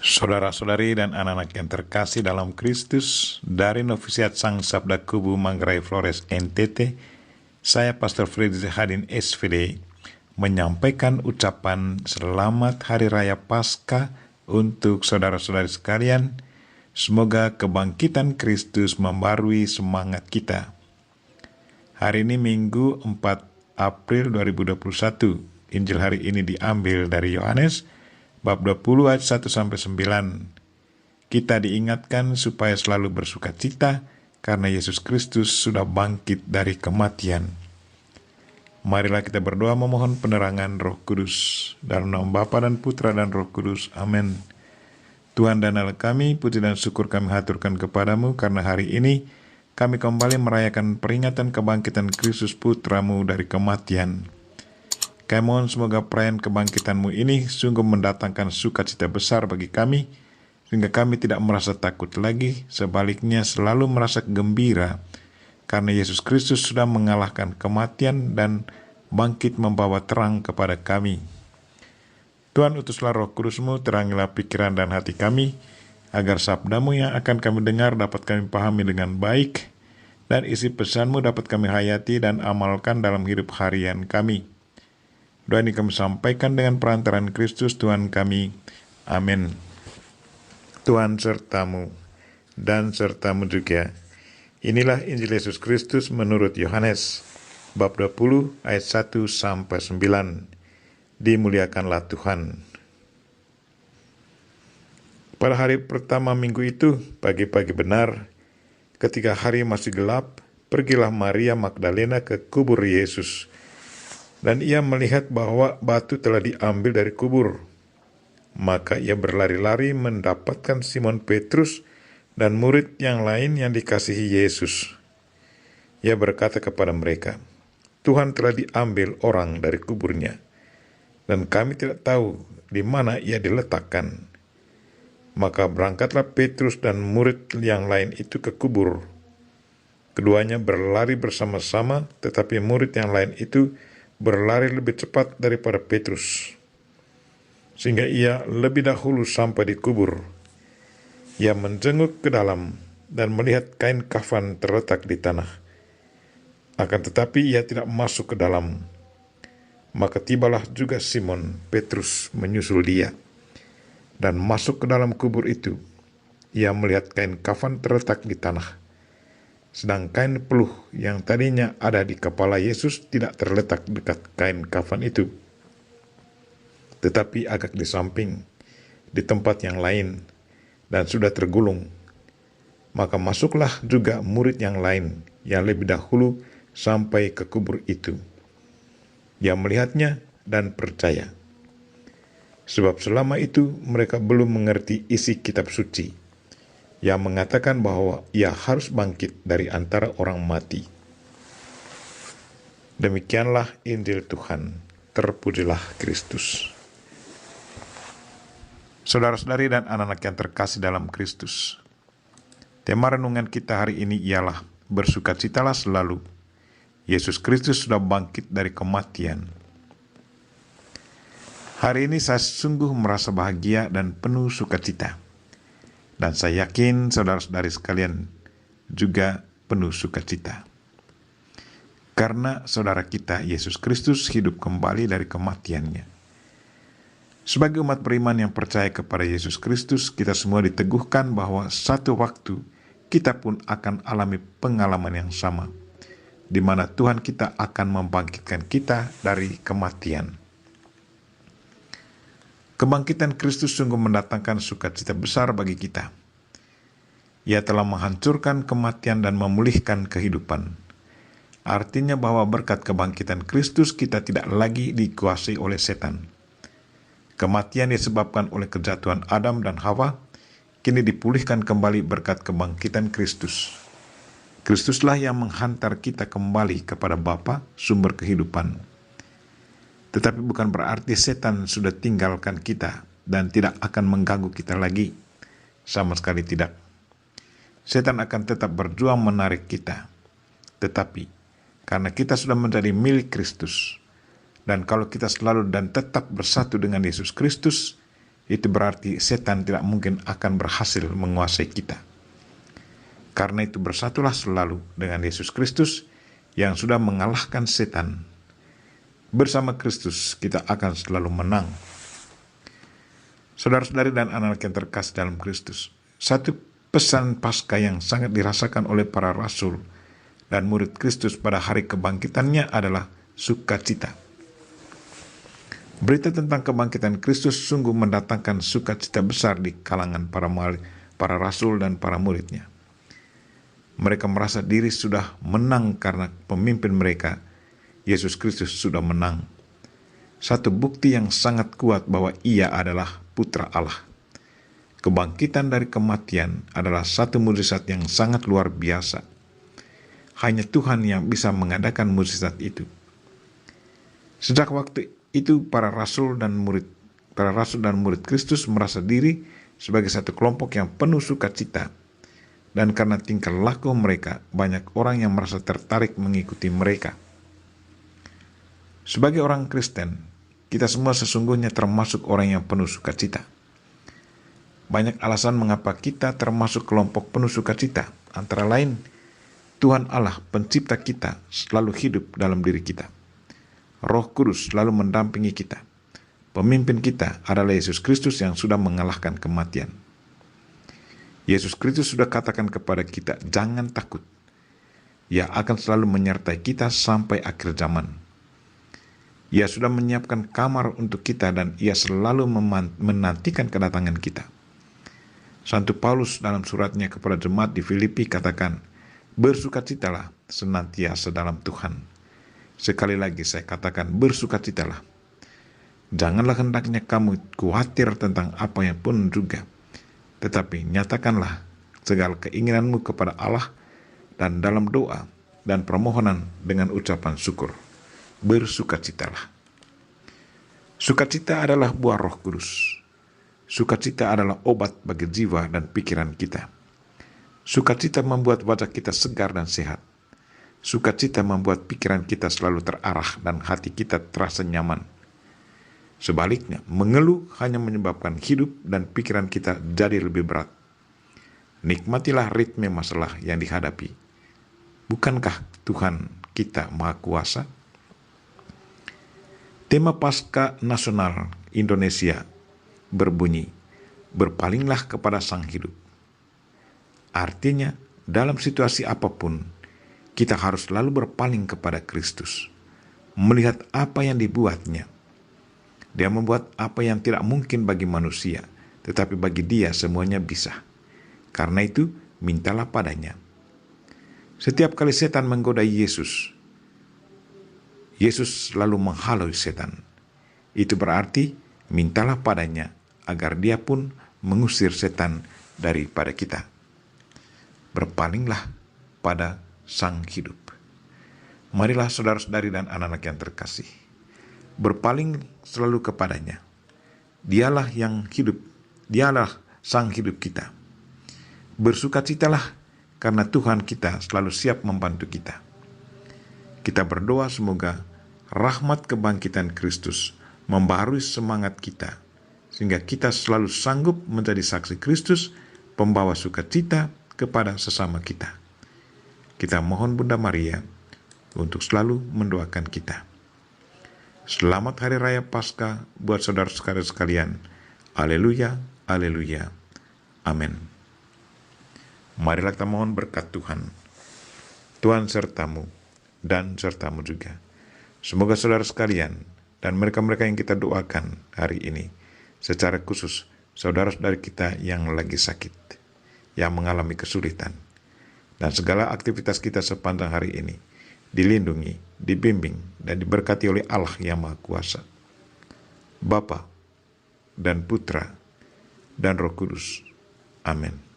Saudara-saudari dan anak-anak yang terkasih dalam Kristus, dari Novisiat Sang Sabda Kubu Manggarai Flores NTT, saya Pastor Freddy Hadin SVD menyampaikan ucapan selamat Hari Raya Paskah untuk saudara-saudari sekalian. Semoga kebangkitan Kristus membarui semangat kita. Hari ini Minggu 4 April 2021. Injil hari ini diambil dari Yohanes bab 20 ayat 1-9. Kita diingatkan supaya selalu bersuka cita karena Yesus Kristus sudah bangkit dari kematian. Marilah kita berdoa memohon penerangan Roh Kudus. Dalam nama Bapa dan Putra dan Roh Kudus. Amin. Tuhan dan Allah kami, puji dan syukur kami haturkan kepadamu karena hari ini kami kembali merayakan peringatan kebangkitan Kristus Putramu dari kematian. Kami mohon semoga perayaan kebangkitanmu ini sungguh mendatangkan sukacita besar bagi kami, sehingga kami tidak merasa takut lagi, sebaliknya selalu merasa gembira, karena Yesus Kristus sudah mengalahkan kematian dan bangkit membawa terang kepada kami. Tuhan, utuslah Roh Kudus-Mu, terangilah pikiran dan hati kami, agar sabda-Mu yang akan kami dengar dapat kami pahami dengan baik, dan isi pesan-Mu dapat kami hayati dan amalkan dalam hidup harian kami. Doa ini kami sampaikan dengan perantaraan Kristus Tuhan kami. Amin. Tuhan sertamu dan sertamu juga. Inilah Injil Yesus Kristus menurut Yohanes bab 20 ayat 1-9. Dimuliakanlah Tuhan. Pada hari pertama minggu itu, pagi-pagi benar, ketika hari masih gelap, pergilah Maria Magdalena ke kubur Yesus. Dan ia melihat bahwa batu telah diambil dari kubur. Maka ia berlari-lari mendapatkan Simon Petrus dan murid yang lain yang dikasihi Yesus. Ia berkata kepada mereka, "Tuhan telah diambil orang dari kuburnya, dan kami tidak tahu di mana ia diletakkan." Maka berangkatlah Petrus dan murid yang lain itu ke kubur. Keduanya berlari bersama-sama, tetapi murid yang lain itu berlari lebih cepat daripada Petrus, sehingga ia lebih dahulu sampai di kubur. Ia menjenguk ke dalam dan melihat kain kafan terletak di tanah. Akan tetapi ia tidak masuk ke dalam. Maka tibalah juga Simon Petrus menyusul dia, dan masuk ke dalam kubur itu. Ia melihat kain kafan terletak di tanah, sedang kain peluh yang tadinya ada di kepala Yesus tidak terletak dekat kain kafan itu, tetapi agak di samping, di tempat yang lain, dan sudah tergulung. Maka masuklah juga murid yang lain yang lebih dahulu sampai ke kubur itu. Ia melihatnya dan percaya, sebab selama itu mereka belum mengerti isi kitab suci yang mengatakan bahwa ia harus bangkit dari antara orang mati. Demikianlah Injil Tuhan. Terpujilah Kristus. Saudara-saudari dan anak-anak yang terkasih dalam Kristus, tema renungan kita hari ini ialah bersukacitalah selalu. Yesus Kristus sudah bangkit dari kematian. Hari ini saya sungguh merasa bahagia dan penuh sukacita. Dan saya yakin saudara-saudari sekalian juga penuh sukacita. Karena saudara kita Yesus Kristus hidup kembali dari kematiannya. Sebagai umat beriman yang percaya kepada Yesus Kristus, kita semua diteguhkan bahwa satu waktu kita pun akan alami pengalaman yang sama, di mana Tuhan kita akan membangkitkan kita dari kematian. Kebangkitan Kristus sungguh mendatangkan sukacita besar bagi kita. Ia telah menghancurkan kematian dan memulihkan kehidupan. Artinya bahwa berkat kebangkitan Kristus kita tidak lagi dikuasai oleh setan. Kematian disebabkan oleh kejatuhan Adam dan Hawa, kini dipulihkan kembali berkat kebangkitan Kristus. Kristuslah yang menghantar kita kembali kepada Bapa, sumber kehidupan. Tetapi bukan berarti setan sudah tinggalkan kita dan tidak akan mengganggu kita lagi. Sama sekali tidak. Setan akan tetap berjuang menarik kita. Tetapi karena kita sudah menjadi milik Kristus, dan kalau kita selalu dan tetap bersatu dengan Yesus Kristus, itu berarti setan tidak mungkin akan berhasil menguasai kita. Karena itu bersatulah selalu dengan Yesus Kristus yang sudah mengalahkan setan. Bersama Kristus kita akan selalu menang. Saudara-saudari dan anak-anak yang terkasih dalam Kristus, satu pesan Paskah yang sangat dirasakan oleh para rasul dan murid Kristus pada hari kebangkitannya adalah sukacita. Berita tentang kebangkitan Kristus sungguh mendatangkan sukacita besar di kalangan para rasul dan para muridnya. Mereka merasa diri sudah menang karena pemimpin mereka, Yesus Kristus, sudah menang. Satu bukti yang sangat kuat bahwa Ia adalah Putra Allah. Kebangkitan dari kematian adalah satu mukjizat yang sangat luar biasa. Hanya Tuhan yang bisa mengadakan mukjizat itu. Sejak waktu itu para rasul dan murid Kristus merasa diri sebagai satu kelompok yang penuh sukacita. Dan karena tingkah laku mereka, banyak orang yang merasa tertarik mengikuti mereka. Sebagai orang Kristen, kita semua sesungguhnya termasuk orang yang penuh sukacita. Banyak alasan mengapa kita termasuk kelompok penuh sukacita. Antara lain, Tuhan Allah, pencipta kita, selalu hidup dalam diri kita. Roh Kudus selalu mendampingi kita. Pemimpin kita adalah Yesus Kristus yang sudah mengalahkan kematian. Yesus Kristus sudah katakan kepada kita, jangan takut. Ia akan selalu menyertai kita sampai akhir zaman. Ia sudah menyiapkan kamar untuk kita dan Ia selalu menantikan kedatangan kita. Santo Paulus dalam suratnya kepada jemaat di Filipi katakan, bersukacitalah senantiasa dalam Tuhan. Sekali lagi saya katakan, bersukacitalah. Janganlah hendaknya kamu khawatir tentang apa yang pun juga. Tetapi nyatakanlah segala keinginanmu kepada Allah dan dalam doa dan permohonan dengan ucapan syukur. Bersukacitalah. Sukacita adalah buah Roh Kudus. Sukacita adalah obat bagi jiwa dan pikiran kita. Sukacita membuat wajah kita segar dan sehat. Sukacita membuat pikiran kita selalu terarah dan hati kita terasa nyaman. Sebaliknya, mengeluh hanya menyebabkan hidup dan pikiran kita jadi lebih berat. Nikmatilah ritme masalah yang dihadapi. Bukankah Tuhan kita Maha Kuasa? Tema Paskah Nasional Indonesia berbunyi, berpalinglah kepada Sang Hidup. Artinya, dalam situasi apapun, kita harus selalu berpaling kepada Kristus, melihat apa yang dibuatnya. Dia membuat apa yang tidak mungkin bagi manusia, tetapi bagi Dia semuanya bisa. Karena itu, mintalah padanya. Setiap kali setan menggoda Yesus, Yesus selalu menghalau setan. Itu berarti, mintalah padanya, agar Dia pun mengusir setan daripada kita. Berpalinglah pada Sang Hidup. Marilah saudara-saudari dan anak-anak yang terkasih, berpaling selalu kepadanya. Dialah yang hidup, Dialah Sang Hidup kita. Bersukacitalah karena Tuhan kita selalu siap membantu kita. Kita berdoa semoga rahmat kebangkitan Kristus membaharui semangat kita, sehingga kita selalu sanggup menjadi saksi Kristus, pembawa sukacita kepada sesama kita. Kita mohon Bunda Maria untuk selalu mendoakan kita. Selamat Hari Raya Paskah buat saudara-saudara sekalian. Haleluya, haleluya. Amin. Marilah kita mohon berkat Tuhan. Tuhan sertamu dan sertamu juga. Semoga saudara sekalian dan mereka-mereka yang kita doakan hari ini, secara khusus saudara-saudara kita yang lagi sakit, yang mengalami kesulitan, dan segala aktivitas kita sepanjang hari ini dilindungi, dibimbing, dan diberkati oleh Allah yang Maha Kuasa, Bapa dan Putra dan Roh Kudus. Amin.